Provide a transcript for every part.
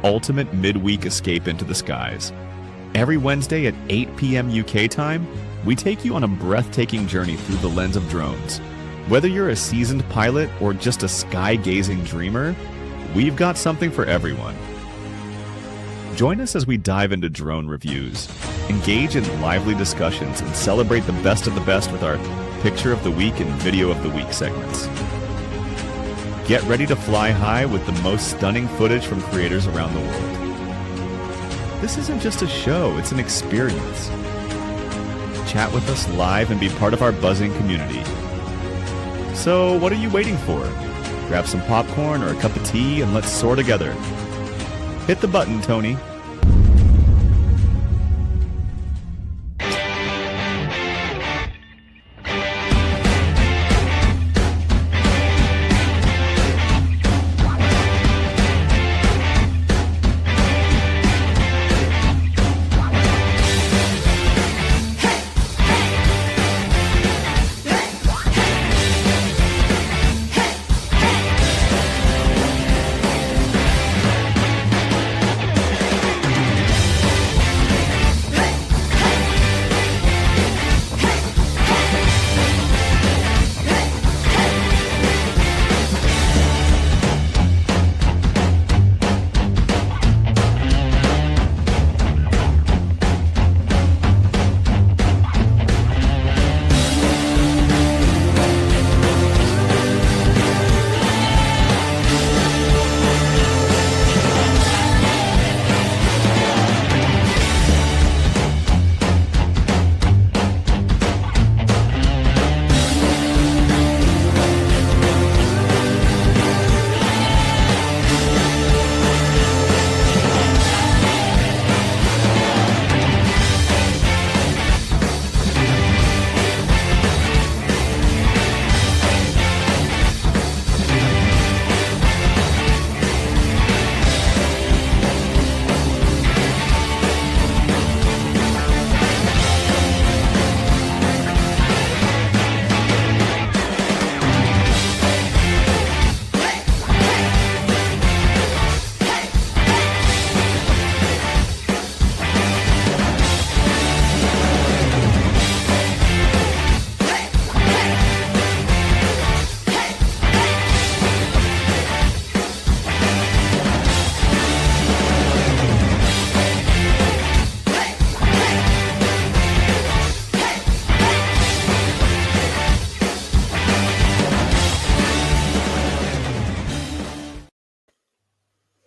ultimate midweek escape into the skies. Every Wednesday at 8 p.m. UK time, we take you on a breathtaking journey through the lens of drones. Whether you're a seasoned pilot or just a sky-gazing dreamer, we've got something for everyone. Join us as we dive into drone reviews, engage in lively discussions, and celebrate the best of the best with our Picture of the Week and Video of the Week segments. Get ready to fly high with the most stunning footage from creators around the world. This isn't just a show, it's an experience. Chat with us live and be part of our buzzing community. So what are you waiting for? Grab some popcorn or a cup of tea and let's soar together. Hit the button, Tony.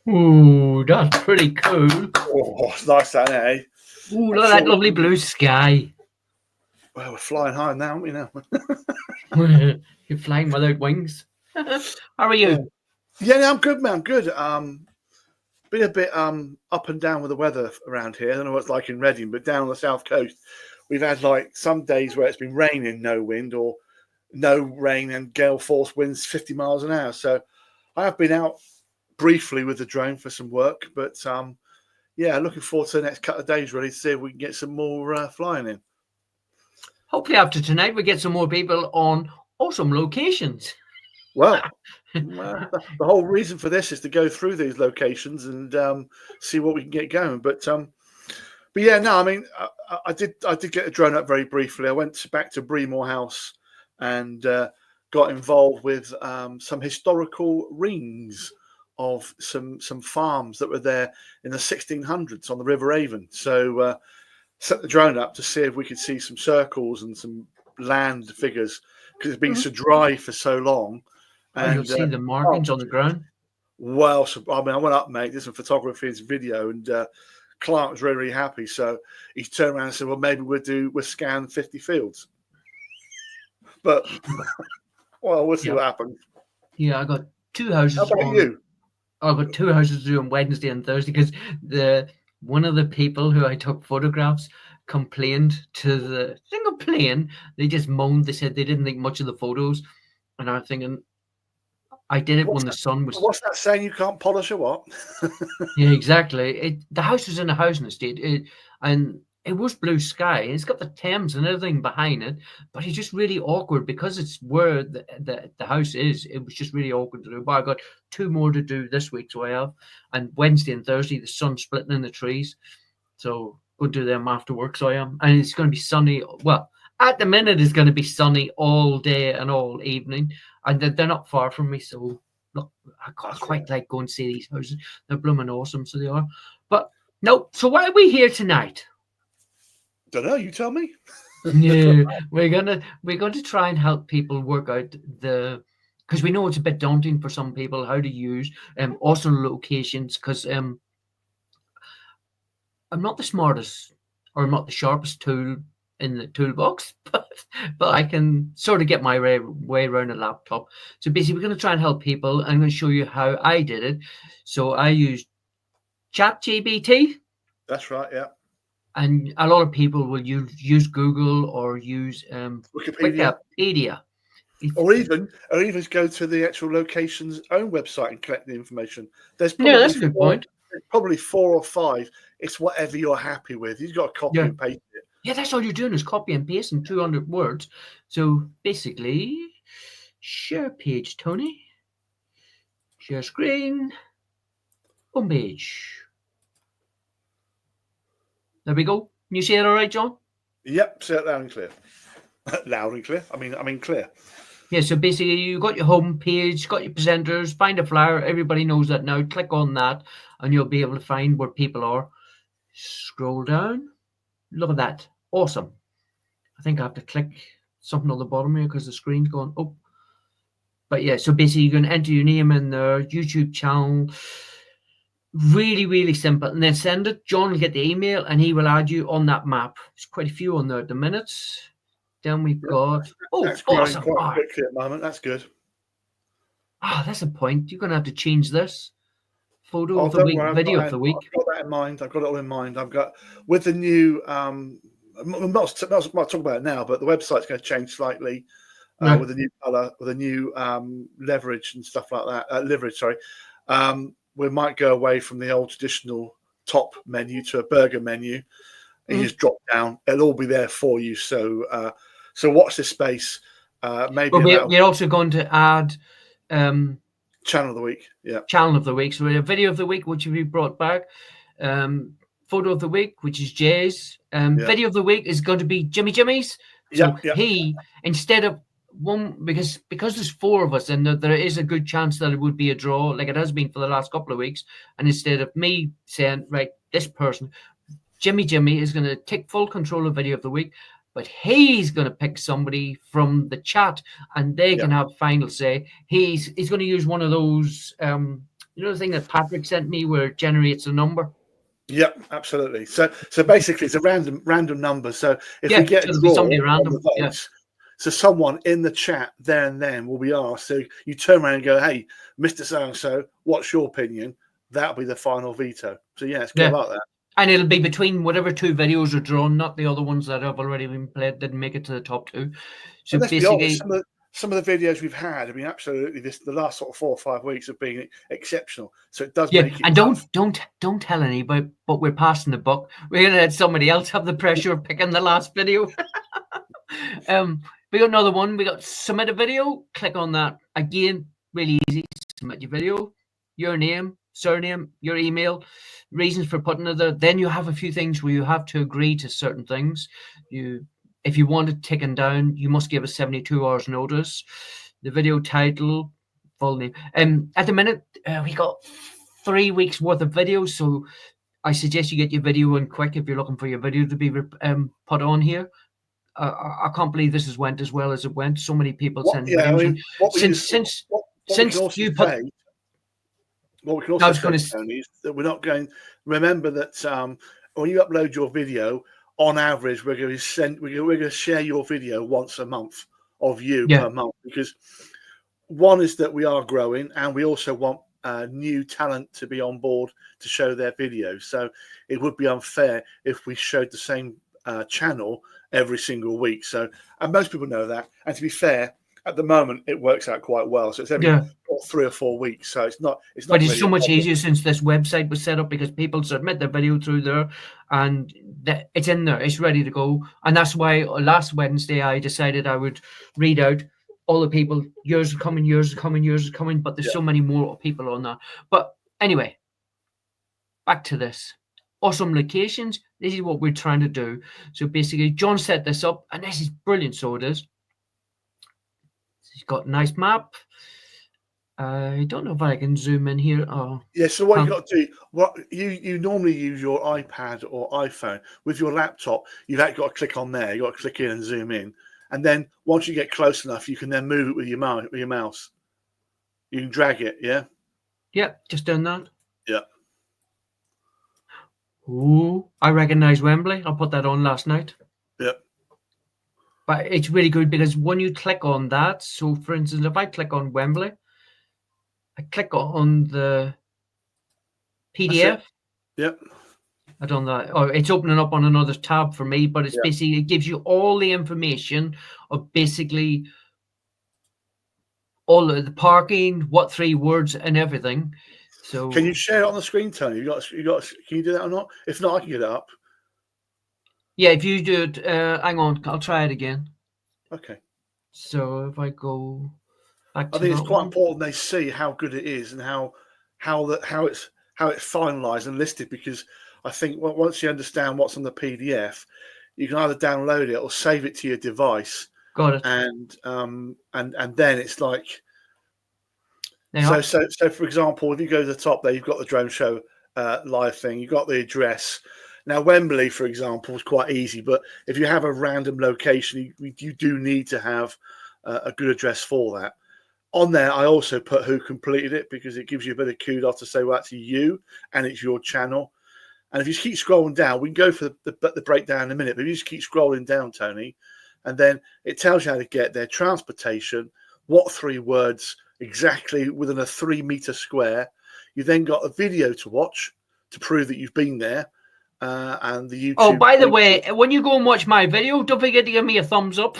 Ooh, that's pretty cool. Oh, it's nice that, eh? Ooh, look at that lovely blue sky. Well, we're flying high now, aren't we now? You're flying without wings. How are you? Yeah, no, I'm good, man. Good. Been a bit up and down with the weather around here. I don't know what it's like in Reading, but down on the south coast, we've had like some days where it's been raining, no wind, or no rain and gale force winds 50 miles an hour. So I have been out briefly with the drone for some work, but yeah, looking forward to the next couple of days really to see if we can get some more flying in. Hopefully after tonight we get some more people on awesome locations. Well, the whole reason for this is to go through these locations and see what we can get going. But yeah, no, I mean, I did get a drone up very briefly. I went back to Breamore House and got involved with some historical rings of some farms that were there in the 1600s on the River Avon. So set the drone up to see if we could see some circles and some land figures because it's been so dry for so long. And you'll see the markings on the ground. Well, so, I mean, I went up, mate, did some photography and video, and Clark was really, really happy. So he turned around and said, well, maybe we'll scan 50 fields. But, well, we'll see what happens. Yeah, I got two houses. How about you? I've got two houses to do on Wednesday and Thursday because one of the people who I took photographs complained to the single plane. They just moaned. They said they didn't think much of the photos. And I'm thinking, I did it when the sun was... What's that saying? You can't polish or what? Yeah, exactly. The house was in a housing estate. And it was blue sky. It's got the Thames and everything behind it, but it's just really awkward because it's where the house is. It was just really awkward to do. But I got 2 more to do this week, so I have. And Wednesday and Thursday, the sun's splitting in the trees. So go do them after work, so I am. And it's going to be sunny. Well, at the minute, it's going to be sunny all day and all evening. And they're not far from me, so look, I quite like going to see these houses. They're blooming awesome, so they are. But no, so why are we here tonight? Don't know. You tell me. Yeah, we're going to try and help people work out because we know it's a bit daunting for some people how to use also locations, because I'm not the smartest or I'm not the sharpest tool in the toolbox, but I can sort of get my way around a laptop. So basically, we're going to try and help people. I'm going to show you how I did it. So I used ChatGPT. That's right. Yeah. And a lot of people will use Google or use Wikipedia. Or even go to the actual location's own website and collect the information. There's that's a good point. Probably 4 or 5. It's whatever you're happy with. You've got to copy and paste it. Yeah, that's all you're doing is copy and paste in 200 words. So basically, share page, Tony. Share screen. Home page. There we go. Can you see it all right, John? Yep, see it loud and clear. Loud and clear. I mean clear. Yeah, so basically you got your home page, got your presenters, find a flyer. Everybody knows that now. Click on that and you'll be able to find where people are. Scroll down. Look at that. Awesome. I think I have to click something on the bottom here because the screen's going up. But yeah, so basically you're going to enter your name in there, YouTube channel. Really, really simple. And then send it. John will get the email and he will add you on that map. There's quite a few on there at the minute. Then we've got... that's awesome. Quite quickly at the moment. That's good. That's a point. You're going to have to change this. Photo of the week, video of the week. I've got that in mind. I've got it all in mind. I've got... With the new... I'm not talking about it now, but the website's going to change slightly with a new colour, with a new leverage and stuff like that. Leverage, sorry. We might go away from the old traditional top menu to a burger menu, and you just drop down. It'll all be there for you. So, watch this space. Maybe we're also going to add channel of the week. Yeah, channel of the week. So we have video of the week, which will be brought back. Photo of the week, which is Jay's. Video of the week is going to be Jimmy's. So he, instead of one, because there's 4 of us and there is a good chance that it would be a draw, like it has been for the last couple of weeks. And instead of me saying, right, this person, Jimmy is going to take full control of video of the week, but he's going to pick somebody from the chat and they can have final say. He's going to use one of those, the thing that Patrick sent me where it generates a number. Yep, absolutely. So basically it's a random number. So if we get somebody random, so someone in the chat there and then will be asked. So you turn around and go, "Hey, Mr. So-and-so, what's your opinion?" That'll be the final veto. So it's good like that. And it'll be between whatever 2 videos are drawn, not the other ones that have already been played, didn't make it to the top 2. So basically, some of the videos we've had, absolutely, the last sort of 4 or 5 weeks have been exceptional. So it does make it. And don't tell anybody, but we're passing the buck. We're gonna let somebody else have the pressure of picking the last video. We got another one. We got submit a video. Click on that. Again, really easy. Submit your video, your name, surname, your email, reasons for putting it there. Then you have a few things where you have to agree to certain things. If you want it taken down, you must give us 72 hours notice. The video title, full name. At the minute, we got 3 weeks worth of videos, so I suggest you get your video in quick if you're looking for your video to be put on here. I can't believe this has went as well as it went. So many people send videos. What we can also say, Tony, is that we're not going. Remember that when you upload your video, on average, we're going to share your video once a month of you per month, because one is that we are growing, and we also want new talent to be on board to show their videos. So it would be unfair if we showed the same channel every single week. So, and most people know that. And to be fair, at the moment it works out quite well. So it's every 3 or 4 weeks. So it's not. But it's really so a much problem. easier since this website was set up, because people submit their video through there, and it's in there. It's ready to go. And that's why last Wednesday I decided I would read out all the people. Yours are coming, yours are coming, yours are coming. But there's so many more people on that. But anyway, back to this. Awesome locations. This is what we're trying to do. So basically, John set this up, and this is brilliant. So it is. He's got a nice map. I don't know if I can zoom in here. Oh, yeah. So what you got to do? What you normally use your iPad or iPhone. With your laptop, you've actually got to click on there. You got to click in and zoom in, and then once you get close enough, you can then move it with your mouse. You can drag it. Yeah. Yeah, just done that. Yeah. Ooh, I recognise Wembley. I put that on last night. Yep. But it's really good because when you click on that, so for instance, if I click on Wembley, I click on the PDF. Yep. I don't know. Oh, it's opening up on another tab for me, but it's basically, it gives you all the information of basically all of the parking, what 3 words and everything. So can you share it on the screen, Tony? You got. Can you do that or not? If not, I can get it up. Yeah, if you do it, hang on, I'll try it again. Okay. So if I go back to I think it's quite important they see how good it is and how it's finalised and listed, because I think once you understand what's on the PDF, you can either download it or save it to your device. Got it. And then it's like. So for example, if you go to the top there, you've got the Drone Show live thing. You've got the address. Now, Wembley, for example, is quite easy. But if you have a random location, you do need to have a good address for that. On there, I also put who completed it, because it gives you a bit of kudos to say, well, that's you and it's your channel. And if you just keep scrolling down, we can go for the breakdown in a minute. But if you just keep scrolling down, Tony, and then it tells you how to get there, transportation, what 3 words exactly within a 3-meter square. You then got a video to watch to prove that you've been there, and the YouTube. Oh, by the way, when you go and watch my video, don't forget to give me a thumbs up.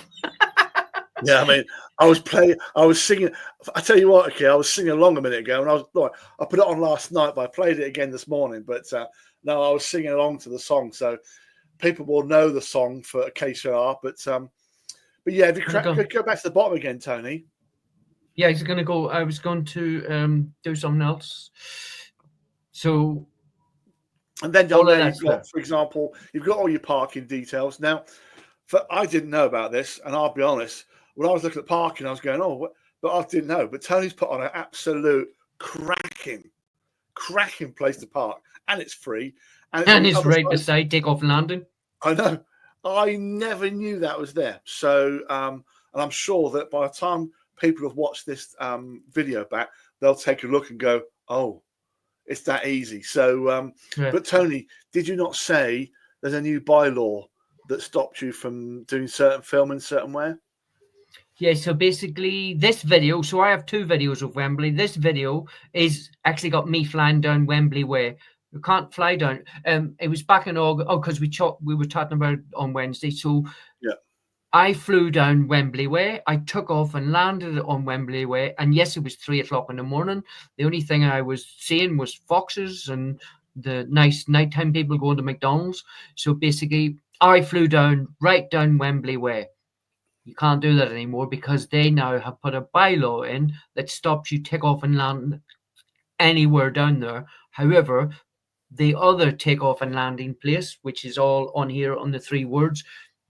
Yeah, I mean, I was singing. I tell you what, okay, I was singing along a minute ago, and I put it on last night, but I played it again this morning. But no, I was singing along to the song, so people will know the song for a case they are. But yeah, if you go back to the bottom again, Tony. Yeah, I was going to do something else. So, and then down there you've got, for example, you've got all your parking details. Now, I didn't know about this, and I'll be honest, when I was looking at parking, I was going, oh, but I didn't know. But Tony's put on an absolute cracking place to park, and it's free. And it's right beside takeoff and landing. I know. I never knew that was there. So, and I'm sure that by the time people have watched this video back, they'll take a look and go, oh, it's that easy. So, but Tony, did you not say there's a new bylaw that stopped you from doing certain filming certain way? Yeah, so basically this video, so I have 2 videos of Wembley. This video is actually got me flying down Wembley Way. You can't fly down. It was back in August. Oh, because we were talking about it on Wednesday. So yeah, I flew down Wembley Way. I took off and landed on Wembley Way. And yes, it was 3 o'clock in the morning. The only thing I was seeing was foxes and the nice nighttime people going to McDonald's. So basically, I flew right down Wembley Way. You can't do that anymore because they now have put a bylaw in that stops you take off and land anywhere down there. However, the other takeoff and landing place, which is all on here on the 3 words,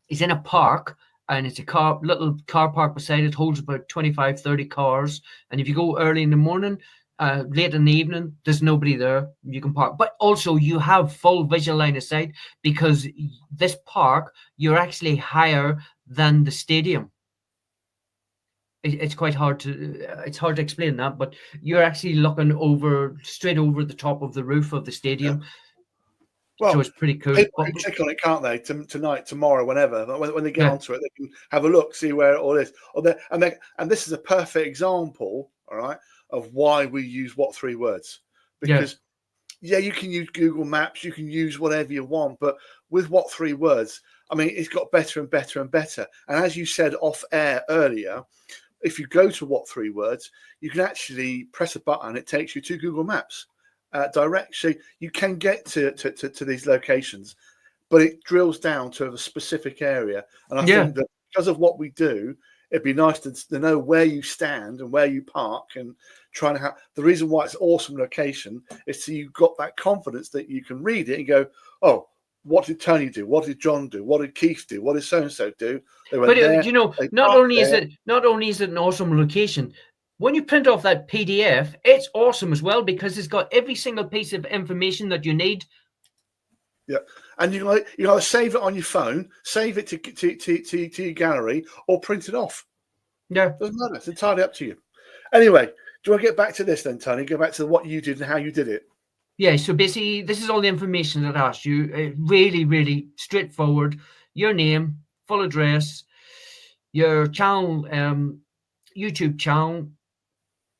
is in a park, and it's a little car park beside it, holds about 25, 30 cars. And if you go early in the morning, late in the evening, there's nobody there. You can park. But also you have full visual line of sight, because this park, you're actually higher than the stadium. It's quite hard to explain that, but you're actually looking straight over the top of the roof of the stadium. Yeah. Well, so it's pretty cool. People can click on it, can't they? Tonight, tomorrow, whenever. When they get onto it, they can have a look, see where it all is. And this is a perfect example, all right, of why we use what 3 words. Because you can use Google Maps, you can use whatever you want, but with what 3 words, I mean, it's got better and better and better. And as you said off air earlier, if you go to what 3 words, you can actually press a button. It takes you to Google Maps direct. So you can get to these locations, but it drills down to a specific area. And I think that because of what we do, it'd be nice to know where you stand and where you park, and trying to have the reason why it's awesome location is so you've got that confidence that you can read it and go, oh, what did Tony do? What did John do? What did Keith do? What did so and so do? They went there, you know, not only is it an awesome location, when you print off that PDF, it's awesome as well because it's got every single piece of information that you need. Yeah, and you either save it on your phone, save it to your gallery, or print it off. Yeah, doesn't matter. It's entirely up to you. Anyway, do you want to get back to this then, Tony? Go back to what you did and how you did it. Yeah. So basically, this is all the information that I asked you. Really, really straightforward. Your name, full address, your channel, YouTube channel.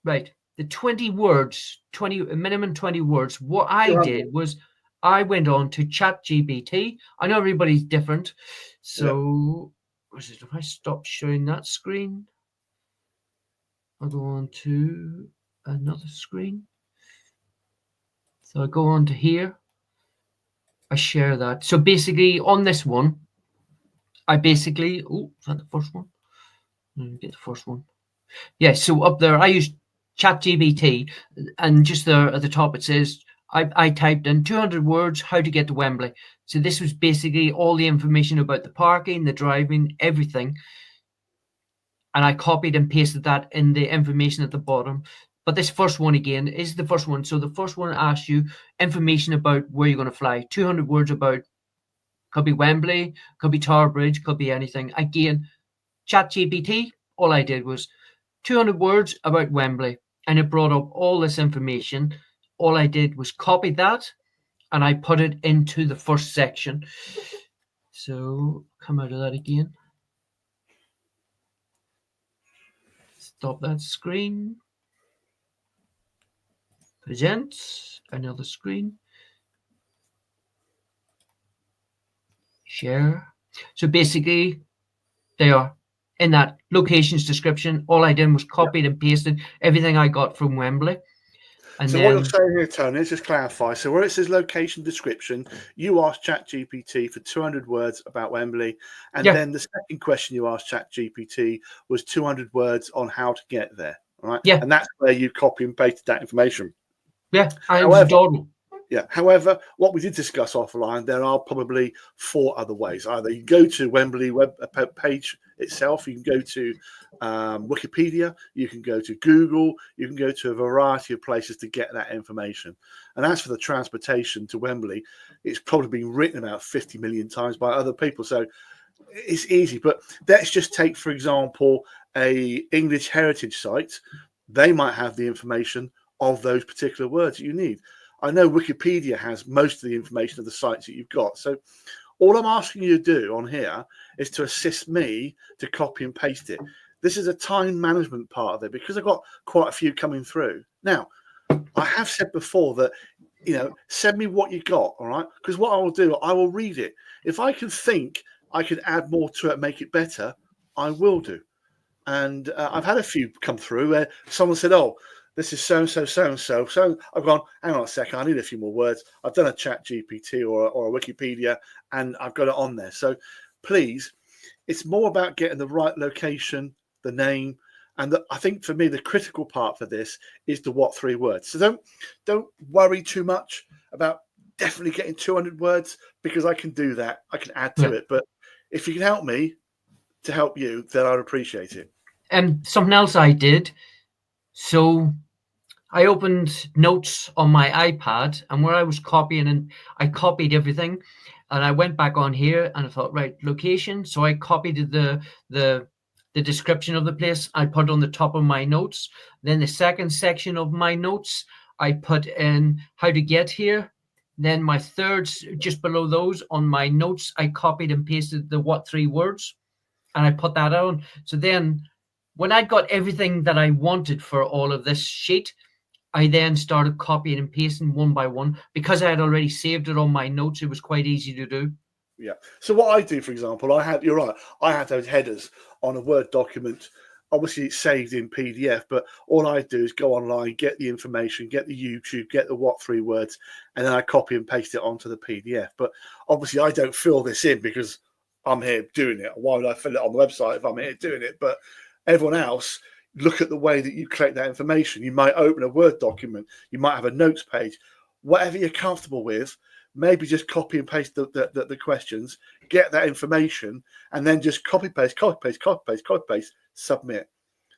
Right. The 20 words, minimum 20 words. What I did was I went on to ChatGPT. I know everybody's different. So if I stop showing that screen, I'll go on to another screen. So I go on to here. I share that. So basically on this one, I basically, oh, is that the first one? Let me get the first one. Yeah, so up there, I used ChatGPT, and just there at the top it says, I typed in 200 words, how to get to Wembley. So this was basically all the information about the parking, the driving, everything. And I copied and pasted that in the information at the bottom. But this first one again is the first one. So the first one asks you information about where you're going to fly. 200 words about, could be Wembley, could be Tower Bridge, could be anything. Again, ChatGPT, all I did was 200 words about Wembley. And it brought up all this information. All I did was copy that and I put it into the first section. So come out of that again. Stop that screen. Present another screen. Share. So basically, they are in that locations description. All I did was copied and pasted everything I got from Wembley. And so then, what you're saying here, Tony, let's just clarify. So where it says location description, you asked ChatGPT for 200 words about Wembley. And then the second question you asked ChatGPT was 200 words on how to get there. Right? Yeah. And that's where you copy and pasted that information. Yeah, I was adorable. Yeah. However, what we did discuss offline, there are probably 4 other ways. Either you go to Wembley web page itself, you can go to Wikipedia, you can go to Google, you can go to a variety of places to get that information. And as for the transportation to Wembley, it's probably been written about 50 million times by other people. So it's easy. But let's just take, for example, a English heritage site. They might have the information of those particular words that you need. I know Wikipedia has most of the information of the sites that you've got. So all I'm asking you to do on here is to assist me to copy and paste it. This is a time management part of it because I've got quite a few coming through. Now, I have said before that, send me what you got, all right? Because what I will do, I will read it. If I can think I can add more to it, make it better, I will do. And I've had a few come through where someone said, oh, this is so-and-so, so-and-so. So I've gone, hang on a second, I need a few more words. I've done a ChatGPT or a Wikipedia, and I've got it on there. So please, it's more about getting the right location, the name, and I think for me, the critical part for this is the what 3 words. So don't worry too much about definitely getting 200 words because I can do that. I can add to it. But if you can help me to help you, then I'd appreciate it. And something else I did. So I opened notes on my iPad, and where I was copying, and I copied everything, and I went back on here and I thought, right, location. So I copied the description of the place. I put on the top of my notes. Then the second section of my notes, I put in how to get here. Then my third, just below those on my notes, I copied and pasted the what 3 words, and I put that on. So then when I got everything that I wanted for all of this sheet, I then started copying and pasting one by one because I had already saved it on my notes. It was quite easy to do. Yeah. So what I do, for example, you're right, I had those headers on a Word document obviously it's saved in PDF, but all I do is go online, get the information, get the YouTube, get the what 3 words, and then I copy and paste it onto the PDF. But obviously I don't fill this in because I'm here doing it. Why would I fill it on the website if I'm here doing it? But everyone else, look at the way that you collect that information. You might open a Word document, you might have a notes page, whatever you're comfortable with. Maybe just copy and paste the questions, get that information, and then just copy paste, submit.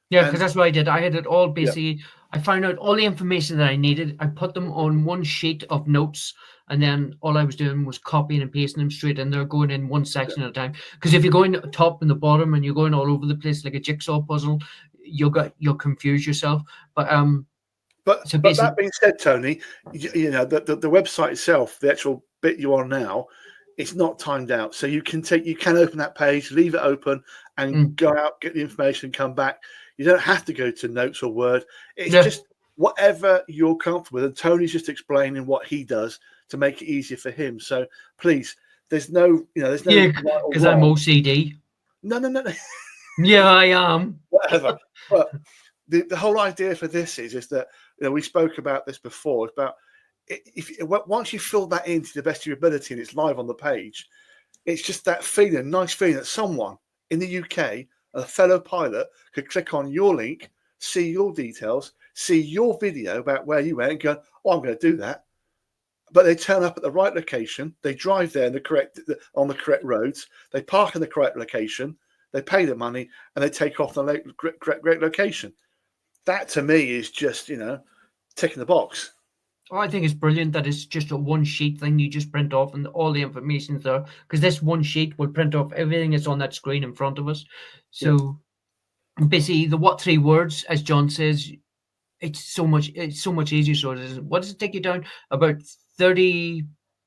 Yeah, because that's what I did. I had it all basically. Yeah. I found out all the information that I needed. I put them on one sheet of notes, and then all I was doing was copying and pasting them straight in there, going in one section at a time. Because if you're going at the top and the bottom and you're going all over the place like a jigsaw puzzle, you'll confuse yourself. But that being said, Tony, you know the website itself, the actual bit you're on now, it's not timed out, so you can open that page, leave it open, and go out, get the information, come back. You don't have to go to notes or Word. It's just whatever you're comfortable with. And Tony's just explaining what he does to make it easier for him. So please, there's no because I'm OCD. No. Yeah, I am. Whatever. But the whole idea for this is that we spoke about this before. It's about once you fill that in to the best of your ability and it's live on the page, it's just that nice feeling that someone in the UK, a fellow pilot, could click on your link, see your details, see your video about where you went, and go, "Oh, I'm going to do that." But they turn up at the right location, they drive there on the correct roads, they park in the correct location, they pay the money, and they take off the correct location. That to me is just ticking the box. Oh, I think it's brilliant that it's just a one sheet thing you just print off and all the information's there, because this one sheet will print off everything that's on that screen in front of us. So basically the what 3 words, as John says, it's so much easier. So what does it take you down? About 30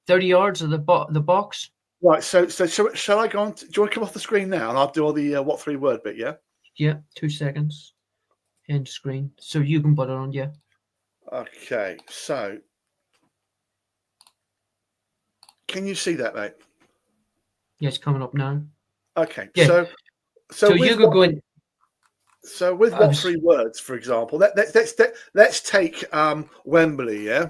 yards of the box? Right, so shall I go on? Do you want to come off the screen now and I'll do all the what 3 word bit, yeah? Yeah, 2 seconds. End screen. So you can put it on, yeah. Okay, so can you see that, mate? Yeah, it's coming up now. Okay, yeah. So you could go in. So with what 3 words, for example, let's take Wembley, yeah.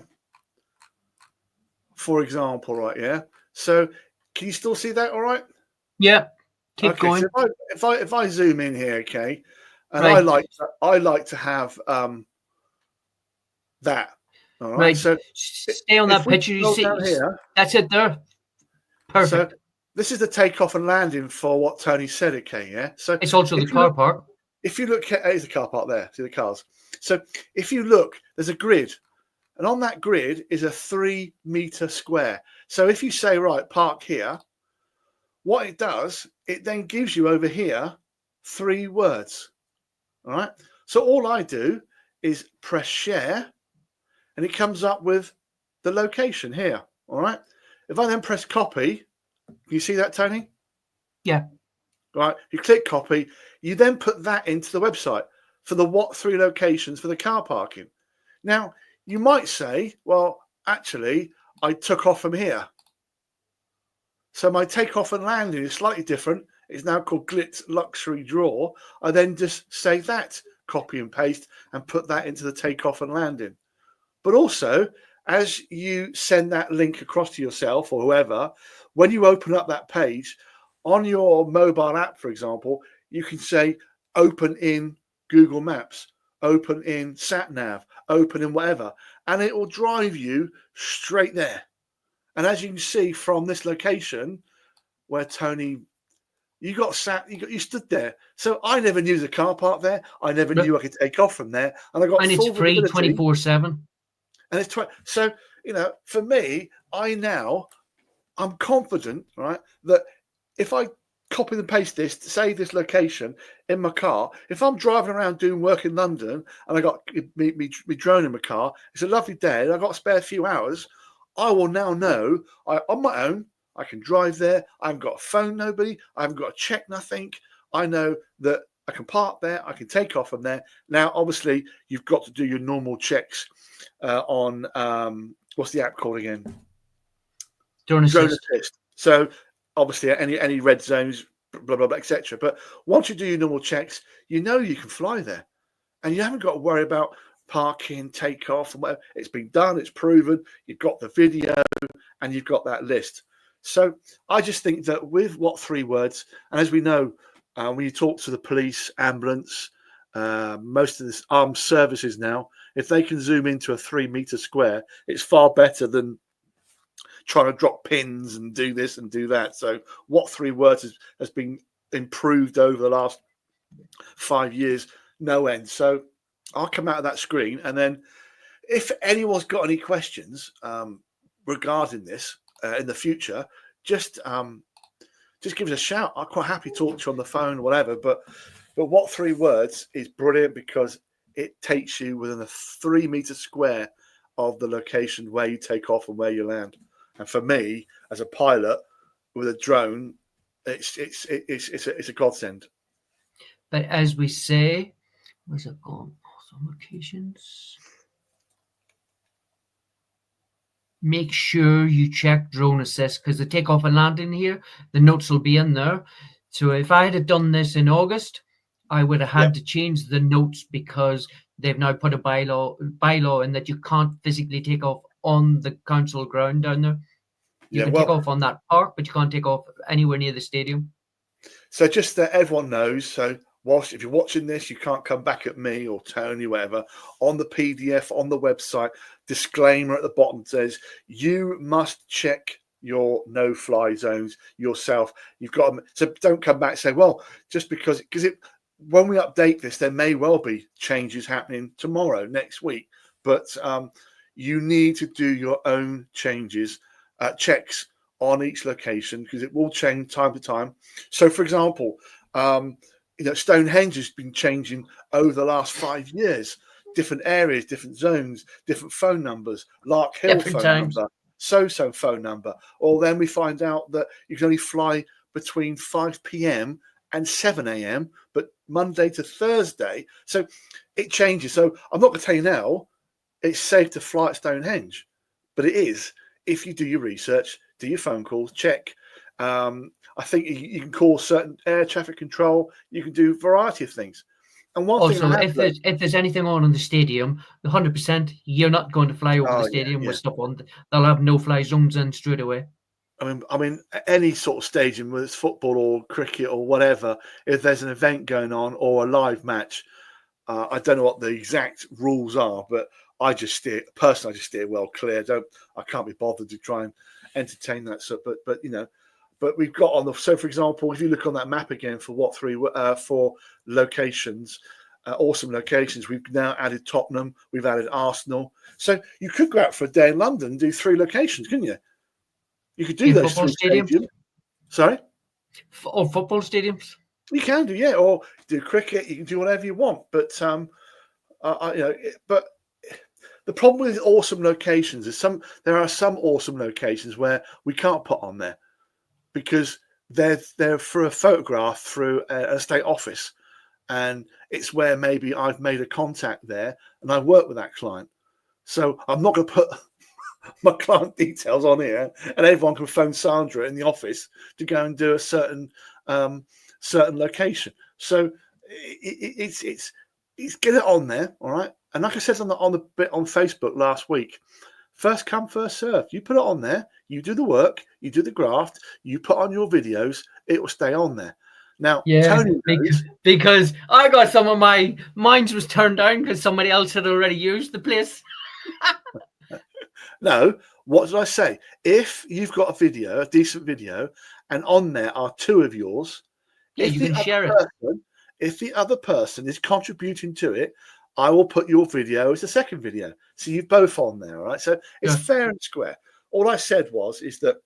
For example, right, yeah. So can you still see that? All right. Yeah. Keep going. So if I zoom in here, okay, and right. I like to have that. All right. Right. So stay on that picture. You see here. That's it there. Perfect. So this is the takeoff and landing for what Tony said. Okay. Yeah. So it's also the car park. If you look at there's the car park there. See the cars. So if you look, there's a grid. And on that grid is a 3-meter square. So if you say, right, park here, what it does, it then gives you over here 3 words. All right. So all I do is press share and it comes up with the location here. All right. If I then press copy, can you see that, Tony? Yeah. Right. You click copy. You then put that into the website for the what 3 locations for the car parking. Now, you might say, well, actually, I took off from here. So my takeoff and landing is slightly different. It's now called Glitz Luxury Draw. I then just save that, copy and paste, and put that into the takeoff and landing. But also, as you send that link across to yourself or whoever, when you open up that page, on your mobile app, for example, you can say, open in Google Maps, open in SatNav, open in whatever, and it will drive you straight there. And as you can see from this location where Tony, you stood there. So I never knew the car park there. I never knew I could take off from there. And I got it's free 24/7. And it's so, for me, I'm confident, right, that if I copy and paste this to save this location in my car, if I'm driving around doing work in London and I got me drone in my car, it's a lovely day and I've got a spare few hours, I will now know on my own I can drive there. I haven't got to phone nobody. I haven't got to check nothing. I know that I can park there. I can take off from there. Now, obviously, you've got to do your normal checks on what's the app called again? Drone Assist. So obviously, any red zones, blah, blah, blah, etc. But once you do your normal checks, you know you can fly there. And you haven't got to worry about parking, takeoff, and whatever. It's been done, it's proven, you've got the video, and you've got that list. So I just think that with what 3 words, and as we know, when you talk to the police, ambulance, most of this armed services now, if they can zoom into a 3-meter square, it's far better than trying to drop pins and do this and do that. So what 3 words has been improved over the last 5 years, no end. So I'll come out of that screen, and then if anyone's got any questions regarding this in the future, just give us a shout. I'm quite happy to talk to you on the phone or whatever. But what 3 words is brilliant because it takes you within a 3-meter square of the location where you take off and where you land. And for me, as a pilot with a drone, it's a godsend. But as we say, where's it gone? Awesome locations. Make sure you check drone assist, because the takeoff and landing here, the notes will be in there. So if I had done this in August, I would have had to change the notes, because they've now put a bylaw in that you can't physically take off on the council ground down there. You can take off on that park, but you can't take off anywhere near the stadium. So just that everyone knows, so if you're watching this, you can't come back at me or Tony, whatever. On the PDF, on the website, disclaimer at the bottom says you must check your no-fly zones yourself. You've got to, so don't come back and say, well, just because when we update this, there may well be changes happening tomorrow, next week, but you need to do your own checks on each location, because it will change time to time. So, for example, Stonehenge has been changing over the last 5 years. Different areas, different zones, different phone numbers. Lark Hill phone number, so phone number. Or then we find out that you can only fly between 5 p.m. and 7 a.m., but Monday to Thursday. So it changes. So I'm not going to tell you now it's safe to fly at Stonehenge, but it is if you do your research, do your phone calls, check. I think you can call certain air traffic control. You can do a variety of things. And one also, thing if there's anything on in the stadium, 100%, you're not going to fly over the stadium with stuff on. They'll have no-fly zones in straight away. I mean, any sort of stadium, whether it's football or cricket or whatever, if there's an event going on or a live match, I don't know what the exact rules are, but I just steer well clear. I can't be bothered to try and entertain that stuff. But we've got on the, so for example, if you look on that map again for what 4 locations, awesome locations, we've now added Tottenham, we've added Arsenal. So you could go out for a day in London and do 3 locations, couldn't you? You could do those 3 stadiums. Sorry? Or football stadiums. You can do, yeah, or do cricket. You can do whatever you want. But but the problem with awesome locations is there are some awesome locations where we can't put on there, because they're for a photograph through a state office, and it's where maybe I've made a contact there and I work with that client. So I'm not going to put my client details on here, and everyone can phone Sandra in the office to go and do a certain location. So it's get it on there, all right. And like I said on the bit on Facebook last week, first come, first serve. You put it on there, you do the work, you do the graft, you put on your videos, it will stay on there. Now, Tony knows, because I got some of mine was turned down because somebody else had already used the place. No, what did I say? If you've got a decent video, and on there are 2 of yours, you can share it. If the other person is contributing to it, I will put your video as the second video. So you're both on there, all right? So it's fair and square. All I said is that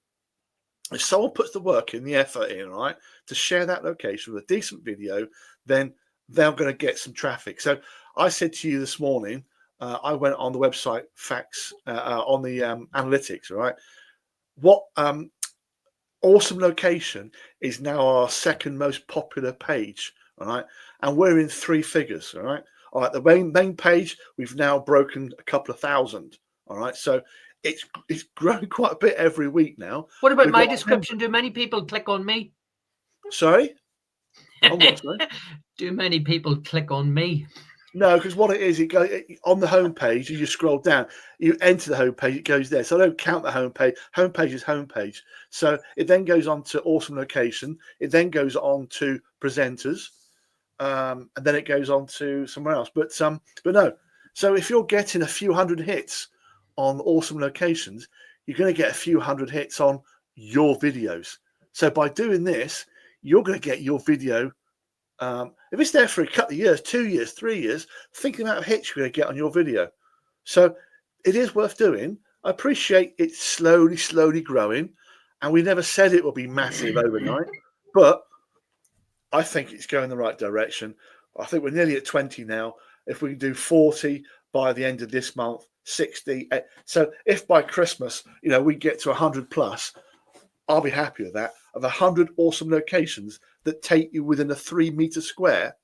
if someone puts the work in, the effort in, right, to share that location with a decent video, then they're going to get some traffic. So I said to you this morning, I went on the website facts on the analytics, all right? What awesome location is now our second most popular page, all right? And we're in 3 figures, all right? All right, the main page, we've now broken a couple of thousand, all right? So it's grown quite a bit every week now. What about my description? Do many people click on me? Sorry? On what, sorry? Do many people click on me? No, because what it is, it goes on the homepage. You just scroll down, you enter the homepage, it goes there. So I don't count the homepage. Homepage is homepage. So it then goes on to awesome location. It then goes on to presenters, and then it goes on to somewhere else. But no. So if you're getting a few hundred hits on awesome locations, you're going to get a few hundred hits on your videos. So by doing this, you're going to get your video. If it's there for a couple of years, 2 years, 3 years, think the amount of hits you're going to get on your video. So it is worth doing. I appreciate it's slowly growing, and we never said it will be massive overnight, but I think it's going the right direction. I think we're nearly at 20 now. If we can do 40 by the end of this month, 60. So if by Christmas, we get to 100 plus, I'll be happy with that. Of 100 awesome locations that take you within a 3 meter square.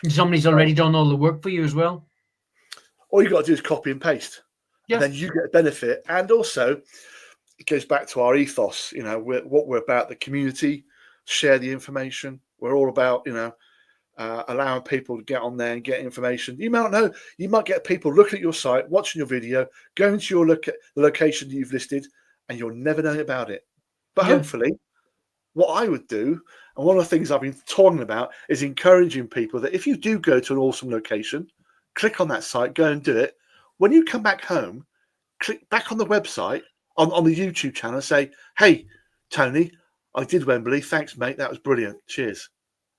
Somebody's already done all the work for you as well. All you got to do is copy and paste. Yeah. And then you get a benefit. And also, it goes back to our ethos. What we're about, the community, share the information. We're all about, allowing people to get on there and get information. You might not know. You might get people looking at your site, watching your video, going to the location that you've listed, and you'll never know about it. But hopefully, what I would do, and one of the things I've been talking about, is encouraging people that if you do go to an awesome location, click on that site, go and do it. When you come back home, click back on the website, on the YouTube channel, and say, "Hey, Tony, I did Wembley. Thanks, mate. That was brilliant. Cheers."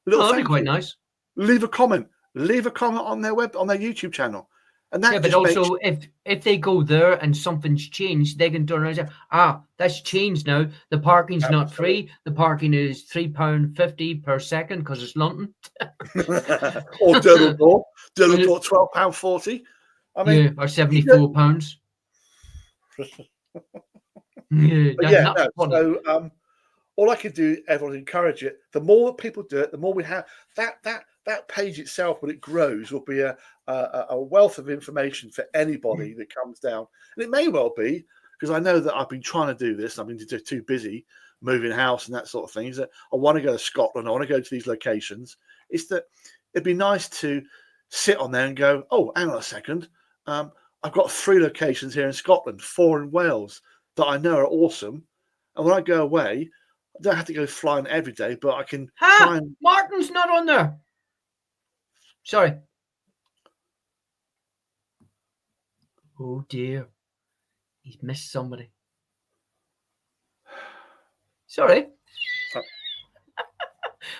That'd be quite nice. Leave a comment. Leave a comment on their YouTube channel. And that but also if they go there and something's changed, they can turn around and say, that's changed now. The parking's not free. The parking is £3.50 per second because it's London. Or Durnall £12.40. I mean, or £74. So all I can do, everyone encourage it. The more that people do it, the more we have that page itself, when it grows, will be a wealth of information for anybody that comes down. And it may well be, because I know that I've been trying to do this. I've been too busy moving house and that sort of thing. Is that I want to go to Scotland. I want to go to these locations. It's that it'd be nice to sit on there and go, oh, hang on a second. I've got 3 locations here in Scotland, 4 in Wales that I know are awesome. And when I go away, I don't have to go flying every day, but I can try and... Martin's not on there. Sorry. Oh dear. He's missed somebody. Sorry.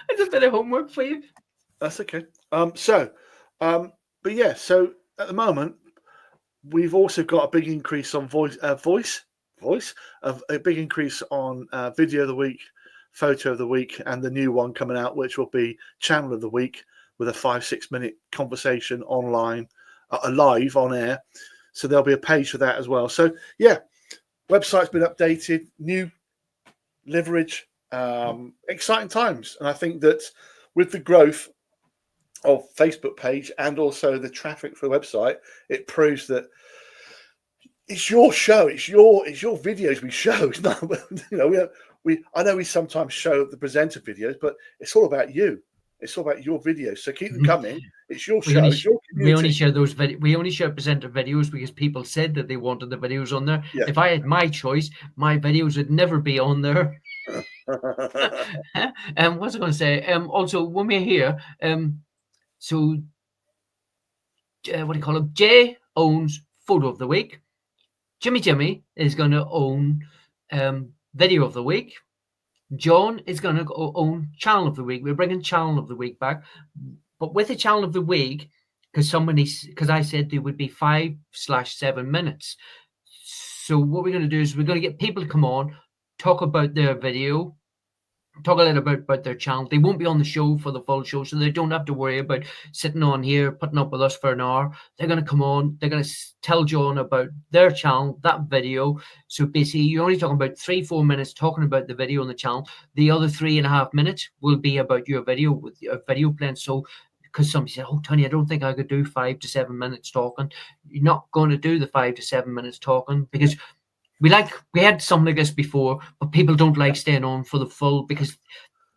It's a bit of homework for you. That's okay. So at the moment, we've also got a big increase on a big increase on video of the week, photo of the week, and the new one coming out, which will be channel of the week, with a 5-6 minute conversation online, live on air. So there'll be a page for that as well. So website's been updated, new leverage, exciting times. And I think that with the growth of Facebook page and also the traffic for the website, it proves that it's your show. It's your videos we show. It's not, I know we sometimes show the presenter videos, but it's all about you. It's all about your videos. So keep them coming. It's your show. It's your community. We only share we only share presenter videos because people said that they wanted the videos on there. Yeah. If I had my choice, my videos would never be on there. And what's I going to say? Also, when we're here, what do you call him? Jay owns photo of the week. Jimmy is going to own video of the week. John is going to own channel of the week. We're bringing channel of the week back, but with the channel of the week, because I said there would be 5/7 minutes. So what we're going to do is we're going to get people to come on, talk about their video, talk a little bit about their channel. They won't be on the show for the full show, so they don't have to worry about sitting on here, putting up with us for an hour. They're going to come on. They're going to tell John about their channel, that video. So basically, you're only talking about 3-4 minutes talking about the video on the channel. The other 3.5 minutes will be about your video with your video plan. So because somebody said, oh, Tony, I don't think I could do 5 to 7 minutes talking. You're not going to do the 5 to 7 minutes talking because we had something like this before, but people don't like staying on for the full because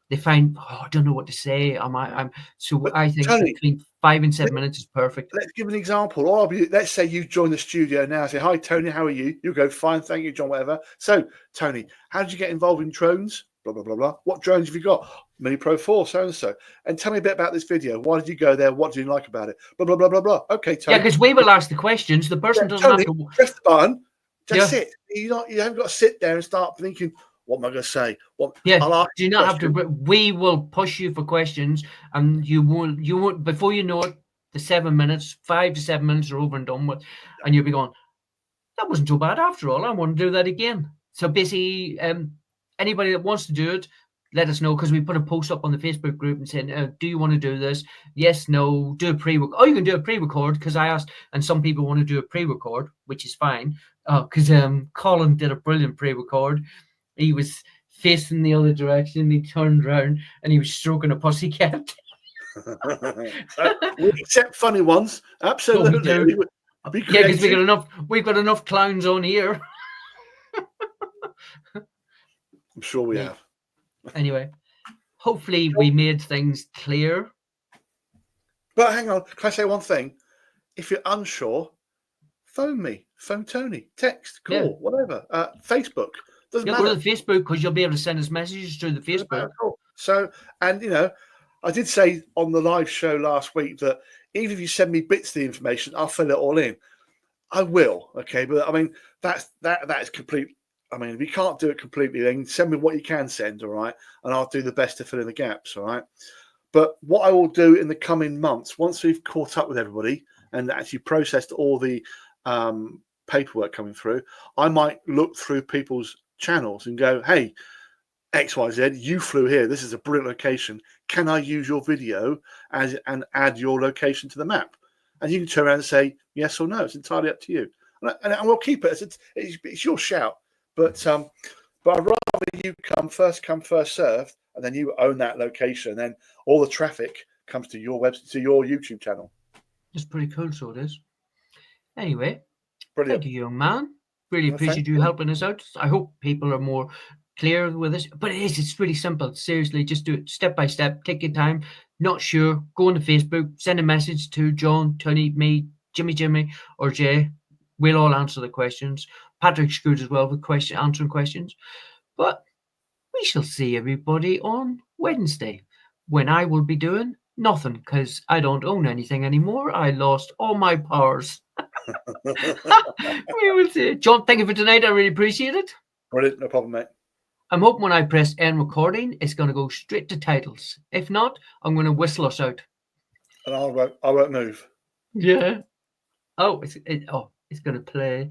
they find, I don't know what to say. But I think Tony, between 5 and 7 minutes is perfect. let's give an example. Or let's say you join the studio now. Say, hi, Tony, how are you? You go, fine, thank you, John, whatever. So, Tony, how did you get involved in drones? Blah, blah, blah, blah. What drones have you got? Mini Pro 4, so-and-so. And tell me a bit about this video. Why did you go there? What do you like about it? Blah, blah, blah, blah, blah. Okay, Tony. Yeah, because we will ask the questions. The person doesn't Tony, have to... press the button. Just sit. You haven't got to sit there and start thinking, what am I going to say? Do not have to. We will push you for questions, and you won't. Before you know it, the 7 minutes, 5 to 7 minutes are over and done with, and you'll be going, that wasn't too bad after all. I want to do that again. So basically, anybody that wants to do it, let us know, because we put a post up on the Facebook group and saying, do you want to do this? Yes, no, do a pre-record. Oh, you can do a pre-record, because I asked, and some people want to do a pre-record, which is fine, because Colin did a brilliant pre-record. He was facing the other direction, he turned around, and he was stroking a pussycat. We accept funny ones, absolutely. Yeah, because we've got enough clowns on here. I'm sure we have. Anyway, hopefully we made things clear. But hang on, can I say one thing? If you're unsure, phone me, phone Tony, text, call, whatever. Facebook. Doesn't matter. Go to the Facebook, because you'll be able to send us messages through the Facebook. So, and I did say on the live show last week that even if you send me bits of the information, I'll fill it all in. I will, okay? But I mean, that is complete. I mean, if you can't do it completely, then send me what you can send, all right? And I'll do the best to fill in the gaps, all right? But what I will do in the coming months, once we've caught up with everybody and actually processed all the paperwork coming through, I might look through people's channels and go, hey, XYZ, you flew here. This is a brilliant location. Can I use your video and add your location to the map? And you can turn around and say yes or no. It's entirely up to you. And we'll keep it. It's your shout. But I'd rather you come first served, and then you own that location. And then all the traffic comes to your website, to your YouTube channel. It's pretty cool, so it is. Anyway, brilliant. Thank you, young man. Really appreciate you helping us out. I hope people are more clear with this. But it's really simple. Seriously, just do it step by step. Take your time. Not sure, go on to Facebook, send a message to John, Tony, me, Jimmy, or Jay. We'll all answer the questions. Patrick's good as well with answering questions. But we shall see everybody on Wednesday, when I will be doing nothing, because I don't own anything anymore. I lost all my powers. We will see. John, thank you for tonight. I really appreciate it. Brilliant, no problem, mate. I'm hoping when I press end recording, it's going to go straight to titles. If not, I'm going to whistle us out. And I won't move. Yeah. Oh, it's going to play.